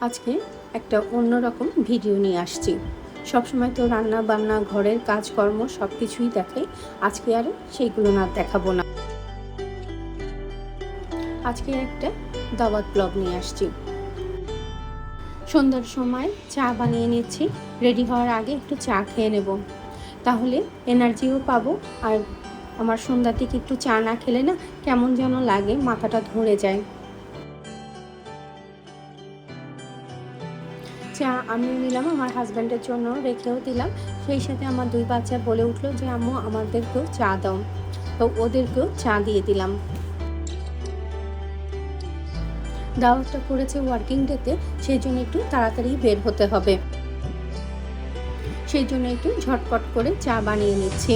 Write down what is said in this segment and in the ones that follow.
আজকে একটা অন্যরকম ভিডিও নিয়ে আসছি। সবসময় তো রান্না বান্না ঘরের কাজকর্ম সব কিছুই দেখাই, আজকে আর সেইগুলো না দেখাবো না। আজকে একটা দাওয়াত ব্লগ নিয়ে আসছি। সন্ধ্যার সময় চা বানিয়ে নিচ্ছি, রেডি হওয়ার আগে একটু চা খেয়ে নেব, তাহলে এনার্জিও পাবো। আর আমার সন্ধ্যার দিকে একটু চা না খেলে না কেমন যেন লাগে, মাথাটা ধরে যায়। চা আমিও নিলাম, আমার হাজব্যান্ডের জন্য রেখেও দিলাম। সেই সাথে আমার 2 বাচ্চা বলে উঠলো যে আম্মু আমাদেরকেও চা দাও, তো ওদেরকেও চা দিয়ে দিলাম। দাওয়াতটা করেছে ওয়ার্কিং ডেতে, সেই জন্য একটু তাড়াতাড়ি বের হতে হবে, সেই জন্য একটু ঝটপট করে চা বানিয়ে নিচ্ছি।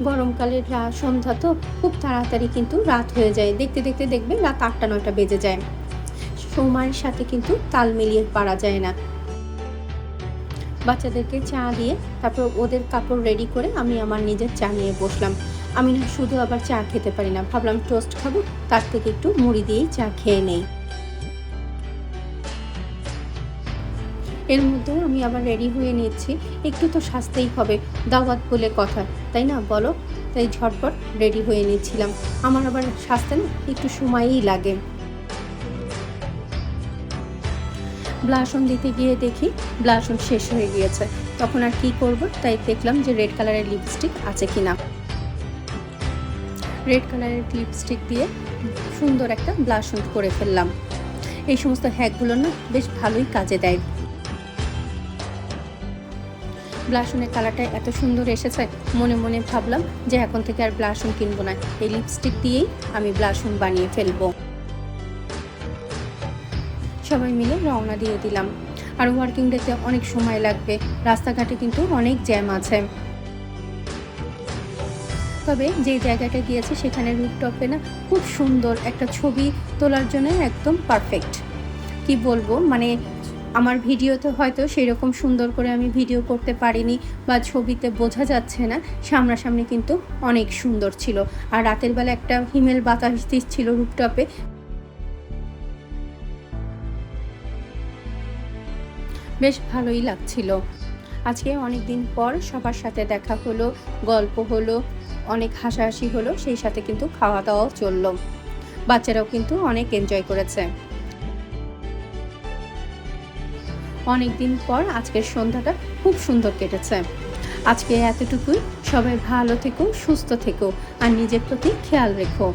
গরমকালের সন্ধ্যা তো খুব তাড়াতাড়ি কিন্তু রাত হয়ে যায়, দেখতে দেখতে দেখবে রাত 8টা-9টা বেজে যায়। সময়ের সাথে কিন্তু তাল মিলিয়ে পারা যায় না। বাচ্চাদেরকে চা দিয়ে তারপর ওদের কাপড় রেডি করে আমি আমার নিজের চা নিয়ে বসলাম। আমি না শুধু আবার চা খেতে পারি না, ভাবলাম টোস্ট খাবো, তার থেকে একটু মুড়ি দিয়েই চা খেয়ে নেই। এর মধ্যে আমি আবার রেডি হয়ে নিচ্ছি, একটু তো সাজতেই হবে, দাওয়াত বলে কথা, তাই না বলো? তাই ঝটপট রেডি হয়ে নিচ্ছিলাম। আমার আবার সাজতে না একটু সময়ই লাগে। ব্লাশন দিতে গিয়ে দেখি ব্লাশন শেষ হয়ে গিয়েছে, তখন আর কি করব, তাই দেখলাম যে রেড কালারের লিপস্টিক আছে কিনা। রেড কালারের লিপস্টিক দিয়ে সুন্দর একটা ব্লাশন করে ফেললাম। এই সমস্ত হ্যাকগুলো না বেশ ভালোই কাজে দেয়। ব্লাশনের কালারটা এত সুন্দর এসেছে, মনে মনে ভাবলাম যে এখন থেকে আর ব্লাশন কিনবো না, এই লিপস্টিক দিয়েই আমি ব্লাশন বানিয়ে ফেলবো। সবাই মিলে রওনা দিয়ে দিলাম। আর ওয়ার্কিং ডেতে অনেক সময় লাগবে, রাস্তাঘাটে কিন্তু অনেক জ্যাম আছে। তবে যে জায়গাটা গিয়েছে সেখানে রুফটপে না খুব সুন্দর একটা ছবি তোলার জন্য একদম পারফেক্ট। কি বলবো, মানে আমার ভিডিওতে হয়তো সেই রকম সুন্দর করে আমি ভিডিও করতে পারিনি বা ছবিতে বোঝা যাচ্ছে না, সামনাসামনি কিন্তু অনেক সুন্দর ছিল। আর রাতের বেলা একটা হিমেল বাতাস দিচ্ছিল রুফটপে, বেশ ভালোই লাগছিল। আজকে অনেক দিন পর সবার সাথে দেখা হলো, গল্প হলো, অনেক হাসাহাসি হলো, সেই সাথে কিন্তু খাওয়া দাওয়াও চললো। বাচ্চারাও কিন্তু অনেক এনজয় করেছে। অনেক দিন পর আজকের সন্ধ্যাটা খুব সুন্দর কেটেছে। আজকে এতটুকুই, সবাই ভালো থেকো, সুস্থ থেকো আর নিজের প্রতি খেয়াল রেখো।